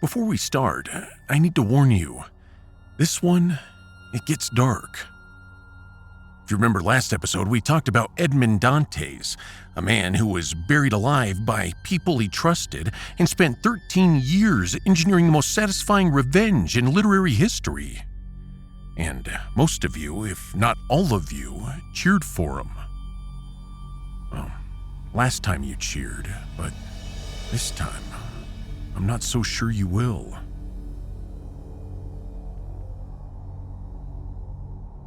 Before we start, I need to warn you. This one, it gets dark. If you remember last episode, we talked about Edmond Dantes, a man who was buried alive by people he trusted and spent 13 years engineering the most satisfying revenge in literary history. And most of you, if not all of you, cheered for him. Well, last time you cheered, but this time, I'm not so sure you will.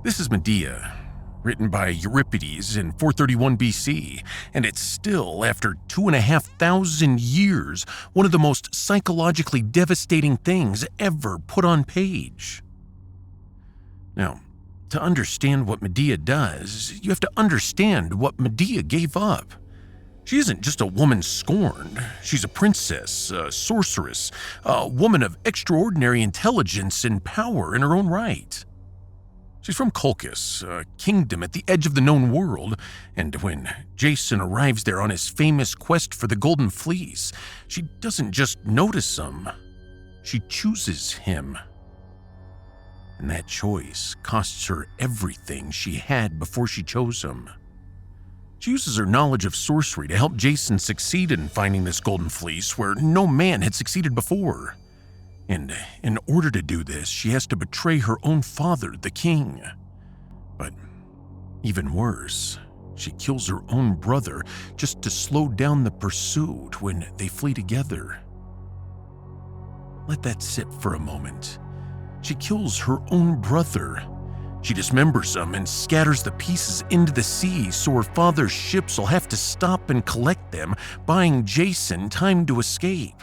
This is Medea, written by Euripides in 431 BC, and it's still, after 2,500 years, one of the most psychologically devastating things ever put on page. Now, to understand what Medea does, you have to understand what Medea gave up. She isn't just a woman scorned. She's a princess, a sorceress, a woman of extraordinary intelligence and power in her own right. She's from Colchis, a kingdom at the edge of the known world, and when Jason arrives there on his famous quest for the Golden Fleece, she doesn't just notice him, she chooses him. And that choice costs her everything she had before she chose him. She uses her knowledge of sorcery to help Jason succeed in finding this Golden Fleece where no man had succeeded before. And in order to do this, she has to betray her own father, the king. But even worse, she kills her own brother just to slow down the pursuit when they flee together. Let that sit for a moment. She kills her own brother. She dismembers him and scatters the pieces into the sea so her father's ships will have to stop and collect them, buying Jason time to escape.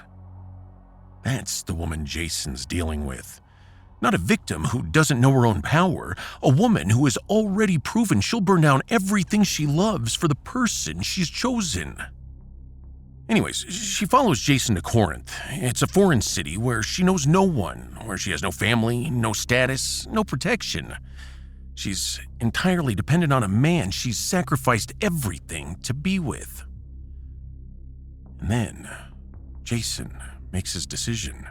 That's the woman Jason's dealing with. Not a victim who doesn't know her own power, a woman who has already proven she'll burn down everything she loves for the person she's chosen. Anyways, she follows Jason to Corinth. It's a foreign city where she knows no one, where she has no family, no status, no protection. She's entirely dependent on a man she's sacrificed everything to be with. And then, Jason makes his decision.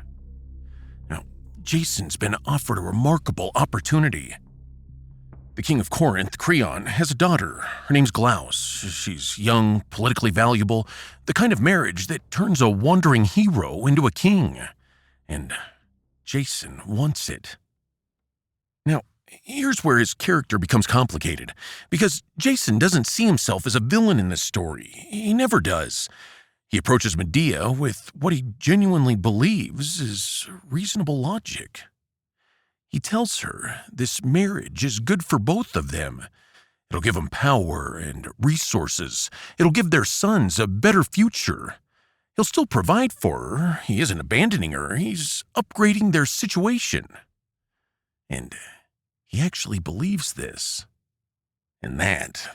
Now, Jason's been offered a remarkable opportunity. The king of Corinth, Creon, has a daughter. Her name's Glaus. She's young, politically valuable, the kind of marriage that turns a wandering hero into a king. And Jason wants it. Now, here's where his character becomes complicated, because Jason doesn't see himself as a villain in this story. He never does. He approaches Medea with what he genuinely believes is reasonable logic. He tells her this marriage is good for both of them. It'll give them power and resources. It'll give their sons a better future. He'll still provide for her. He isn't abandoning her. He's upgrading their situation. And he actually believes this. And that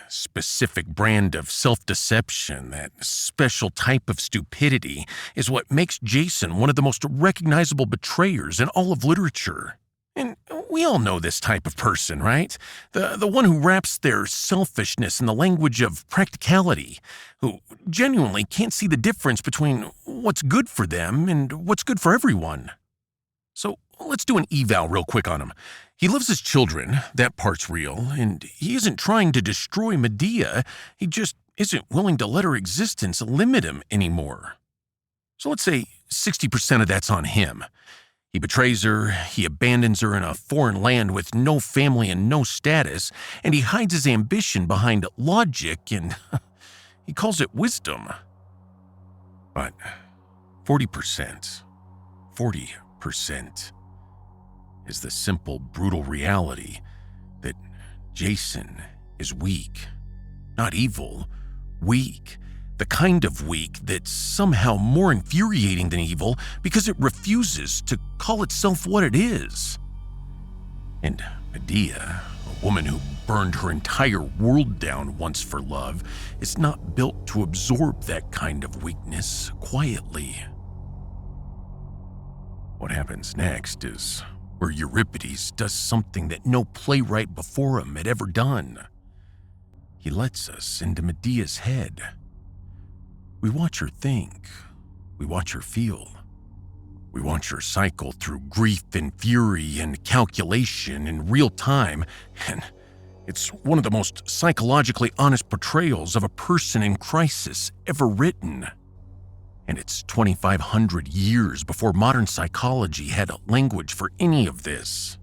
specific brand of self-deception, that special type of stupidity, is what makes Jason one of the most recognizable betrayers in all of literature. And we all know this type of person, right? The one who wraps their selfishness in the language of practicality, who genuinely can't see the difference between what's good for them and what's good for everyone. So let's do an eval real quick on him. He loves his children, that part's real, and he isn't trying to destroy Medea, he just isn't willing to let her existence limit him anymore. So let's say 60% of that's on him. He betrays her, he abandons her in a foreign land with no family and no status, and he hides his ambition behind logic and he calls it wisdom. But 40% is the simple, brutal reality that Jason is weak. Not evil, weak. The kind of weak that's somehow more infuriating than evil because it refuses to call itself what it is. And Medea, a woman who burned her entire world down once for love, is not built to absorb that kind of weakness quietly. What happens next is where Euripides does something that no playwright before him had ever done. He lets us into Medea's head. We watch her think. We watch her feel. We watch her cycle through grief and fury and calculation in real time, and it's one of the most psychologically honest portrayals of a person in crisis ever written. And it's 2,500 years before modern psychology had language for any of this.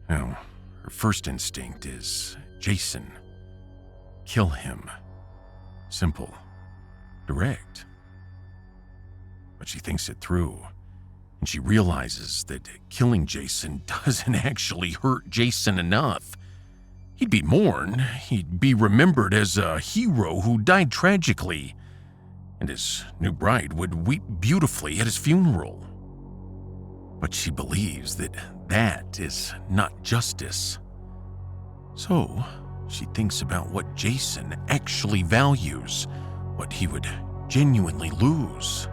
Now, her first instinct is Jason. Kill him. Simple. Direct. But she thinks it through, and she realizes that killing Jason doesn't actually hurt Jason enough. He'd be mourned, he'd be remembered as a hero who died tragically, and his new bride would weep beautifully at his funeral. But she believes that that is not justice. So, she thinks about what Jason actually values, what he would genuinely lose.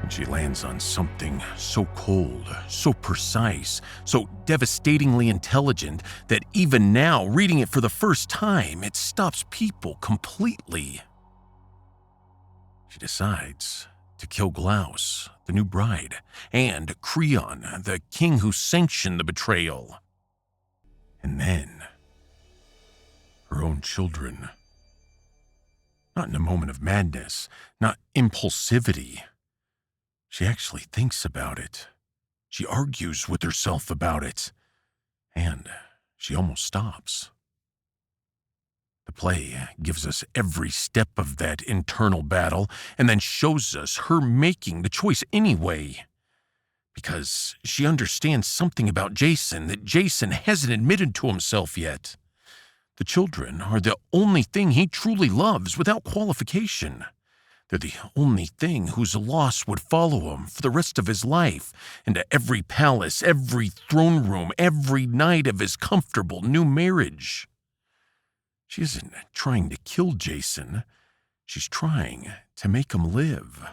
And she lands on something so cold, so precise, so devastatingly intelligent that even now, reading it for the first time, it stops people completely. She decides to kill Glaus, the new bride, and Creon, the king who sanctioned the betrayal. And then, her own children. Not in a moment of madness, not impulsivity. She actually thinks about it. She argues with herself about it. And she almost stops. The play gives us every step of that internal battle and then shows us her making the choice anyway. Because she understands something about Jason that Jason hasn't admitted to himself yet. The children are the only thing he truly loves without qualification. They're the only thing whose loss would follow him for the rest of his life, into every palace, every throne room, every night of his comfortable new marriage. She isn't trying to kill Jason. She's trying to make him live.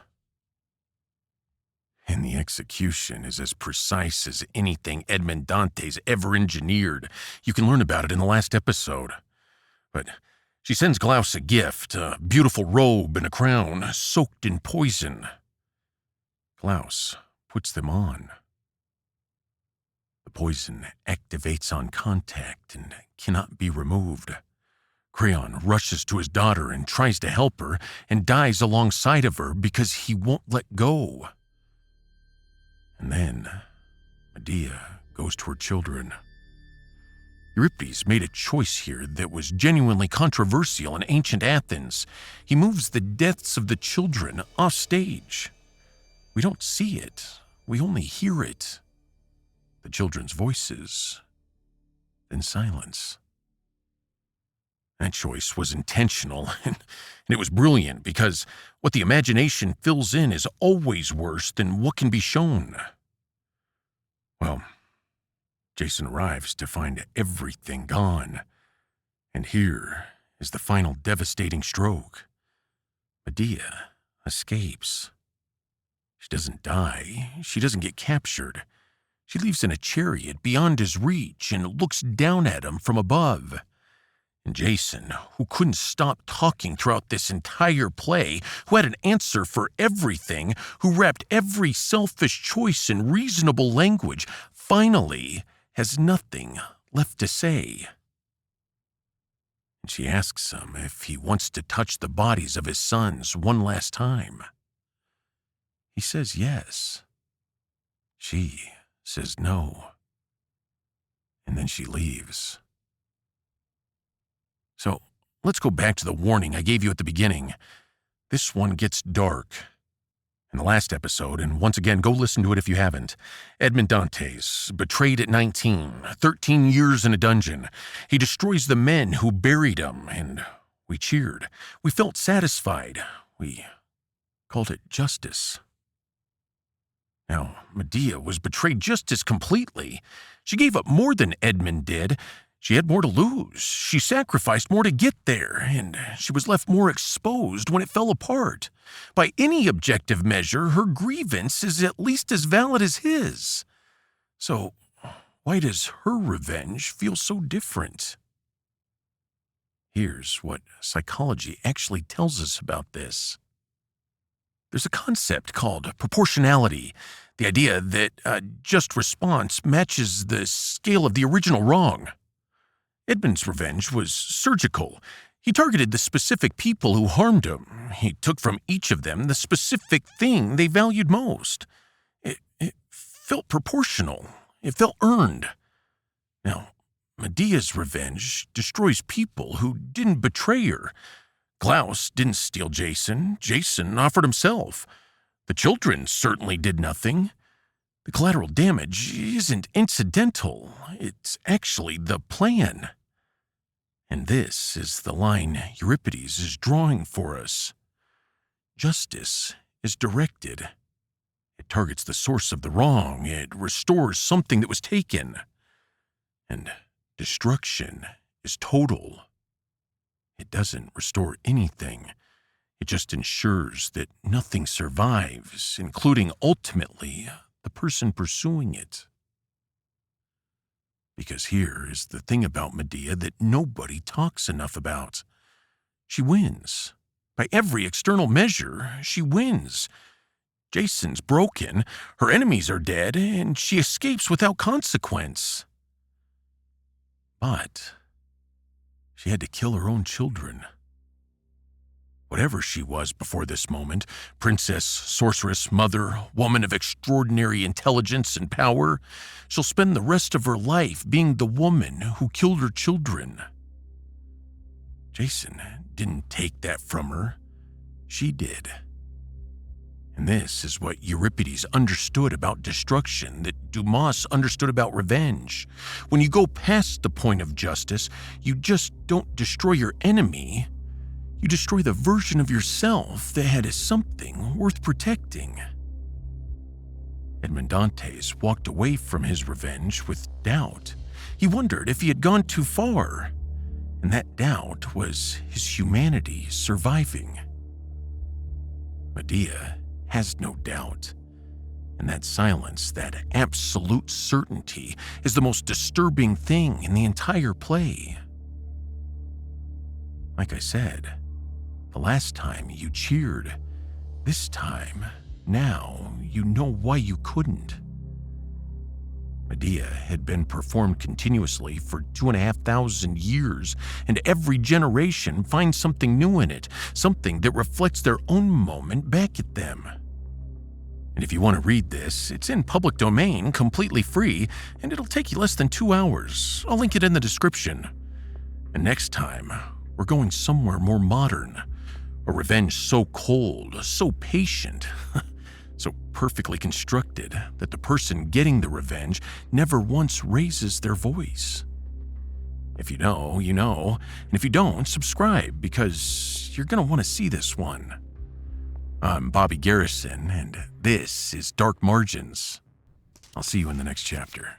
And the execution is as precise as anything Edmond Dantes ever engineered. You can learn about it in the last episode. But she sends Glaus a gift, a beautiful robe and a crown soaked in poison. Glaus puts them on. The poison activates on contact and cannot be removed. Creon rushes to his daughter and tries to help her and dies alongside of her because he won't let go. And then Medea goes to her children. Euripides made a choice here that was genuinely controversial in ancient Athens. He moves the deaths of the children off stage. We don't see it, we only hear it. The children's voices, then silence. That choice was intentional, and it was brilliant because what the imagination fills in is always worse than what can be shown. Well, Jason arrives to find everything gone, and here is the final devastating stroke. Medea escapes. She doesn't die, she doesn't get captured. She leaves in a chariot beyond his reach and looks down at him from above. And Jason, who couldn't stop talking throughout this entire play, who had an answer for everything, who wrapped every selfish choice in reasonable language, finally has nothing left to say. And she asks him if he wants to touch the bodies of his sons one last time. He says yes. She says no. And then she leaves. So let's go back to the warning I gave you at the beginning. This one gets dark. In the last episode, and once again, go listen to it if you haven't, Edmond Dantes, betrayed at 19, 13 years in a dungeon. He destroys the men who buried him, and we cheered. We felt satisfied. We called it justice. Now, Medea was betrayed just as completely. She gave up more than Edmund did. She had more to lose. She sacrificed more to get there, and she was left more exposed when it fell apart. By any objective measure, her grievance is at least as valid as his. So, why does her revenge feel so different? Here's what psychology actually tells us about this. There's a concept called proportionality, the idea that a just response matches the scale of the original wrong. Edmund's revenge was surgical. He targeted the specific people who harmed him. He took from each of them the specific thing they valued most. It felt proportional. It felt earned. Now, Medea's revenge destroys people who didn't betray her. Klaus didn't steal Jason. Jason offered himself. The children certainly did nothing. The collateral damage isn't incidental. It's actually the plan. And this is the line Euripides is drawing for us. Justice is directed. It targets the source of the wrong. It restores something that was taken. And destruction is total. It doesn't restore anything. It just ensures that nothing survives, including ultimately the person pursuing it. Because here is the thing about Medea that nobody talks enough about. She wins. By every external measure, she wins. Jason's broken, her enemies are dead, and she escapes without consequence. But she had to kill her own children. Whatever she was before this moment, princess, sorceress, mother, woman of extraordinary intelligence and power, she'll spend the rest of her life being the woman who killed her children. Jason didn't take that from her. She did. And this is what Euripides understood about destruction, that Dumas understood about revenge. When you go past the point of justice, you just don't destroy your enemy. You destroy the version of yourself that had something worth protecting. Edmond Dantes walked away from his revenge with doubt. He wondered if he had gone too far, and that doubt was his humanity surviving. Medea has no doubt, and that silence, that absolute certainty, is the most disturbing thing in the entire play. Like I said, the last time you cheered. This time, now, you know why you couldn't. Medea had been performed continuously for 2,500 years, and every generation finds something new in it, something that reflects their own moment back at them. And if you want to read this, it's in public domain, completely free, and it'll take you less than 2 hours. I'll link it in the description. And next time, we're going somewhere more modern. A revenge so cold, so patient, so perfectly constructed that the person getting the revenge never once raises their voice. If you know, you know, and if you don't, subscribe, because you're going to want to see this one. I'm Bobby Garrison, and this is Dark Margins. I'll see you in the next chapter.